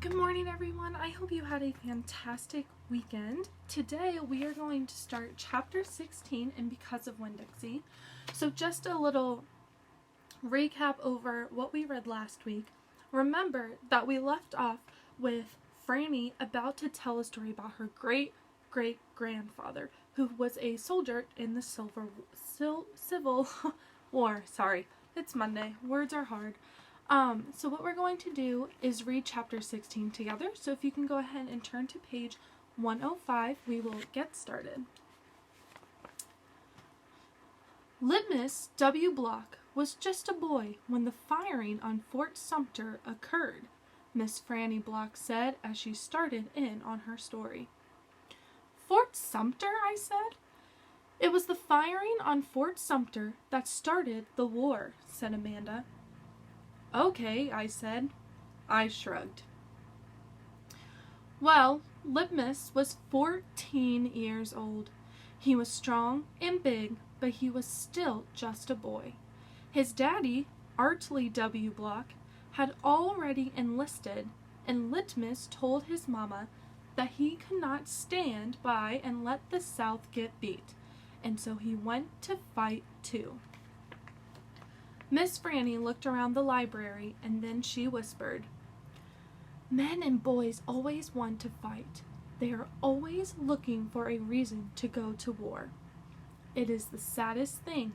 Good morning, everyone. I hope you had a fantastic weekend. Today we are going to start chapter 16 in Because of Winn-Dixie. So just a little recap over what we read last week. Remember that we left off with Franny about to tell a story about her great-great-grandfather who was a soldier in the Civil War. Sorry, it's Monday. Words are hard. So what we're going to do is read chapter 16 together. So if you can go ahead and turn to page 105, we will get started. Litmus W. Block was just a boy when the firing on Fort Sumter occurred, Miss Franny Block said as she started in on her story. Fort Sumter, I said. It was the firing on Fort Sumter that started the war, said Amanda. Okay, I said. I shrugged. Well, Litmus was 14 years old. He was strong and big, but he was still just a boy. His daddy, Artley W. Block, had already enlisted, and Litmus told his mama that he could not stand by and let the South get beat, and so he went to fight too. Miss Franny looked around the library, and then she whispered, Men and boys always want to fight. They are always looking for a reason to go to war. It is the saddest thing.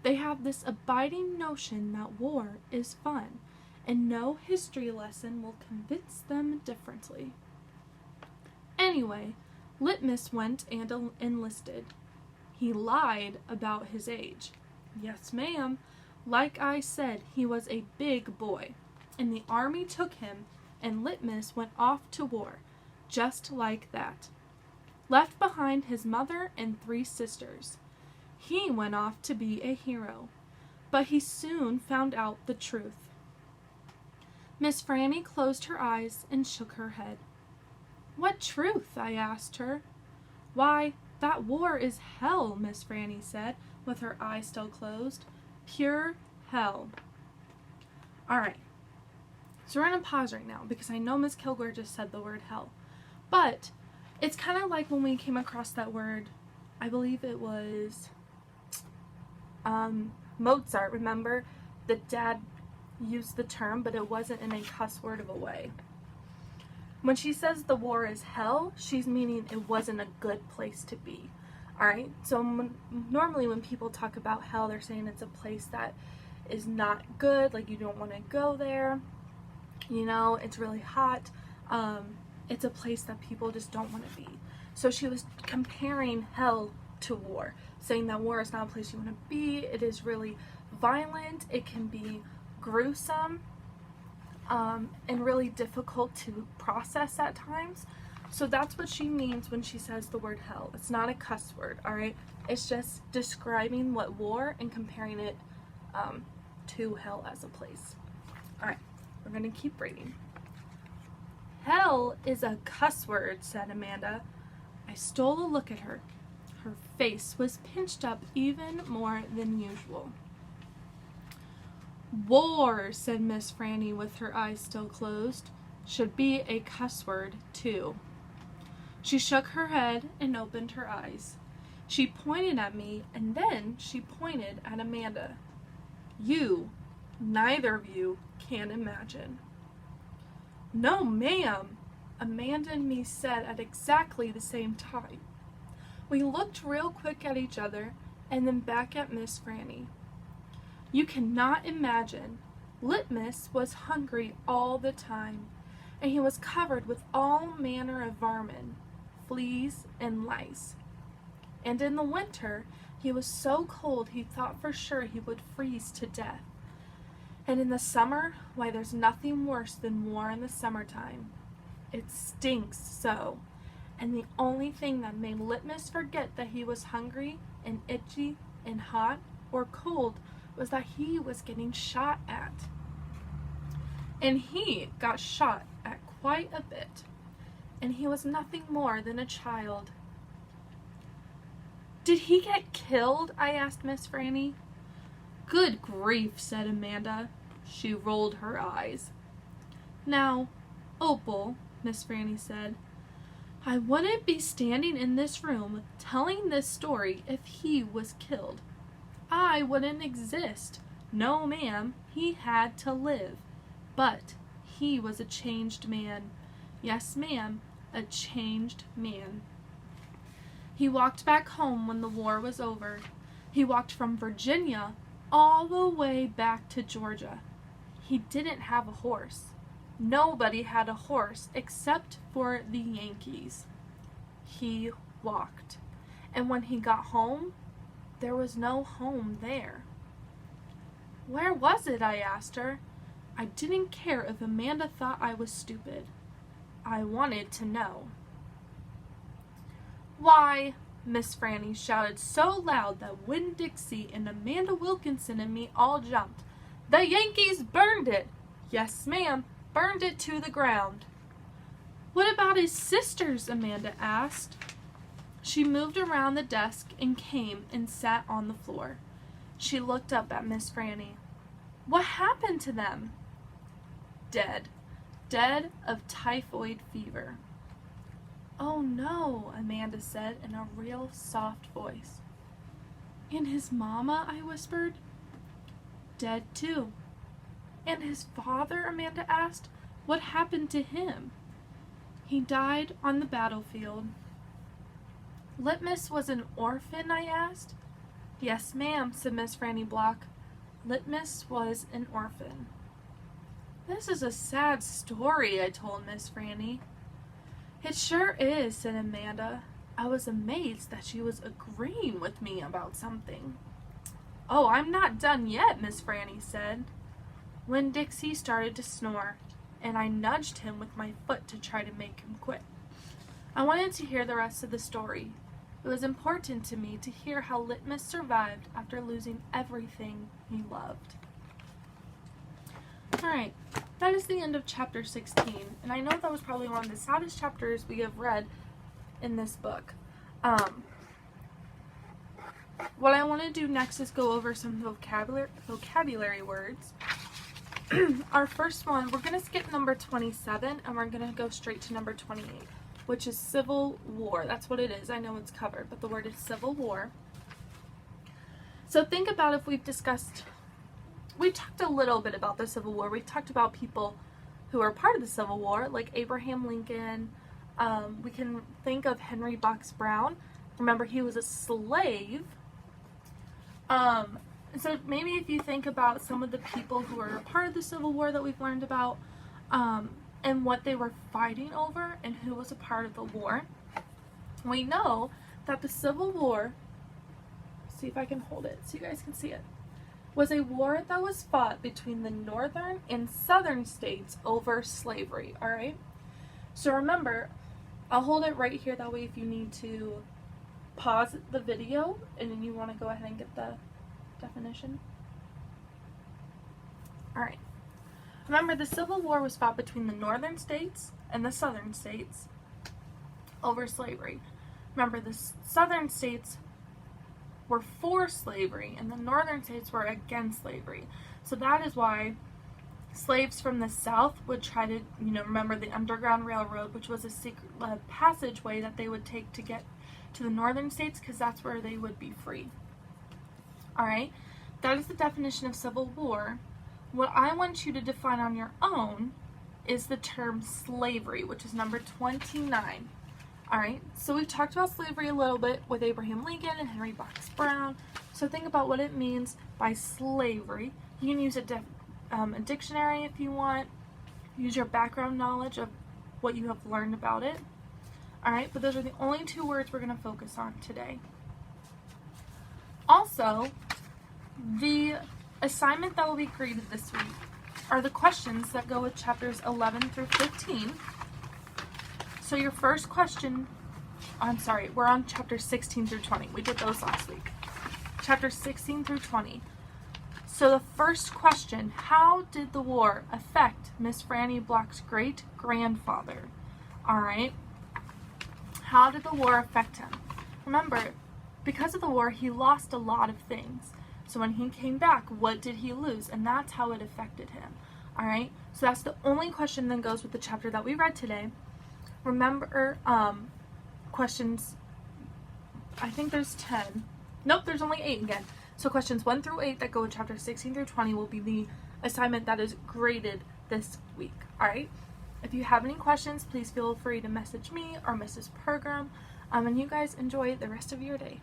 They have this abiding notion that war is fun, and no history lesson will convince them differently. Anyway, Litmus went and enlisted. He lied about his age. Yes, ma'am. Like I said, he was a big boy, and the army took him, and Litmus went off to war, just like that. Left behind his mother and 3 sisters. He went off to be a hero, but he soon found out the truth. Miss Franny closed her eyes and shook her head. What truth? I asked her. Why, that war is hell, Miss Franny said, with her eyes still closed. Pure hell. Alright, so we're going to pause right now because I know Miss Kilgore just said the word hell. But it's kind of like when we came across that word, I believe it was Mozart, remember? The dad used the term, but it wasn't in a cuss word of a way. When she says the war is hell, she's meaning it wasn't a good place to be. Alright, so normally when people talk about hell, they're saying it's a place that is not good, like you don't want to go there, you know, it's really hot, it's a place that people just don't want to be. So she was comparing hell to war, saying that war is not a place you want to be, it is really violent, it can be gruesome, and really difficult to process at times. So that's what she means when she says the word hell. It's not a cuss word, alright? It's just describing what war and comparing it to hell as a place. Alright, we're going to keep reading. Hell is a cuss word, said Amanda. I stole a look at her. Her face was pinched up even more than usual. War, said Miss Franny with her eyes still closed, should be a cuss word too. She shook her head and opened her eyes. She pointed at me, and then she pointed at Amanda. You, neither of you, can imagine. No, ma'am, Amanda and me said at exactly the same time. We looked real quick at each other, and then back at Miss Franny. You cannot imagine. Litmus was hungry all the time, and he was covered with all manner of vermin, fleas, and lice. And in the winter, he was so cold he thought for sure he would freeze to death. And in the summer, why, there's nothing worse than war in the summertime. It stinks so. And the only thing that made Litmus forget that he was hungry and itchy and hot or cold was that he was getting shot at. And he got shot at quite a bit. And he was nothing more than a child. Did he get killed? I asked Miss Franny. Good grief, said Amanda. She rolled her eyes. Now, "Opal," Miss Franny said, "I wouldn't be standing in this room telling this story if he was killed. I wouldn't exist. No, ma'am, he had to live. But he was a changed man. Yes, ma'am, a changed man. He walked back home when the war was over. He walked from Virginia all the way back to Georgia. He didn't have a horse. Nobody had a horse except for the Yankees. He walked. And when he got home, there was no home there." "Where was it?" I asked her. I didn't care if Amanda thought I was stupid. I wanted to know. "Why," Miss Franny shouted so loud that Winn-Dixie and Amanda Wilkinson and me all jumped, "the Yankees burned it! Yes, ma'am, burned it to the ground." "What about his sisters?" Amanda asked. She moved around the desk and came and sat on the floor. She looked up at Miss Franny. "What happened to them?" "Dead. Dead of typhoid fever." "Oh no," Amanda said in a real soft voice. "And his mama?" I whispered. "Dead too." "And his father?" Amanda asked. "What happened to him?" "He died on the battlefield." "Litmus was an orphan?" I asked. "Yes, ma'am," said Miss Franny Block. "Litmus was an orphan." "This is a sad story," I told Miss Franny. "It sure is," said Amanda. I was amazed that she was agreeing with me about something. "Oh, I'm not done yet," Miss Franny said. Winn-Dixie started to snore, and I nudged him with my foot to try to make him quit. I wanted to hear the rest of the story. It was important to me to hear how Litmus survived after losing everything he loved. Alright, that is the end of chapter 16, and I know that was probably one of the saddest chapters we have read in this book. What I want to do next is go over some vocabulary words. Our first one, we're going to skip number 27, and we're going to go straight to number 28, which is Civil War. That's what it is. I know it's covered, but the word is Civil War. So think about if we've talked a little bit about the Civil War. We've talked about people who are part of the Civil War, like Abraham Lincoln. We can think of Henry Box Brown. Remember, he was a slave. So maybe if you think about some of the people who are a part of the Civil War that we've learned about, and what they were fighting over and who was a part of the war, we know that the Civil War, see if I can hold it so you guys can see it, was a war that was fought between the northern and southern states over slavery, alright? So remember, I'll hold it right here, that way if you need to pause the video and then you want to go ahead and get the definition. Alright. Remember, the Civil War was fought between the northern states and the southern states over slavery. Remember, the southern states were for slavery and the northern states were against slavery. So that is why slaves from the south would try to, remember the Underground Railroad, which was a secret passageway that they would take to get to the northern states, because that's where they would be free. Alright, that is the definition of Civil War. What I want you to define on your own is the term slavery, which is number 29. Alright, so we've talked about slavery a little bit with Abraham Lincoln and Henry Box Brown. So think about what it means by slavery. You can use a dictionary if you want. Use your background knowledge of what you have learned about it. Alright, but those are the only two words we're going to focus on today. Also, the assignment that will be graded this week are the questions that go with chapters 11 through 15. So your first question, we're on chapter 16 through 20. We did those last week. Chapter 16 through 20. So the first question, how did the war affect Miss Franny Block's great-grandfather? Alright, how did the war affect him? Remember, because of the war, he lost a lot of things. So when he came back, what did he lose? And that's how it affected him. Alright, So that's the only question that goes with the chapter that we read today. Remember, questions, I think there's 10. Nope, there's only 8 again. So questions 1 through 8 that go with chapter 16 through 20 will be the assignment that is graded this week. Alright? If you have any questions, please feel free to message me or Mrs. Pergram. And you guys enjoy the rest of your day.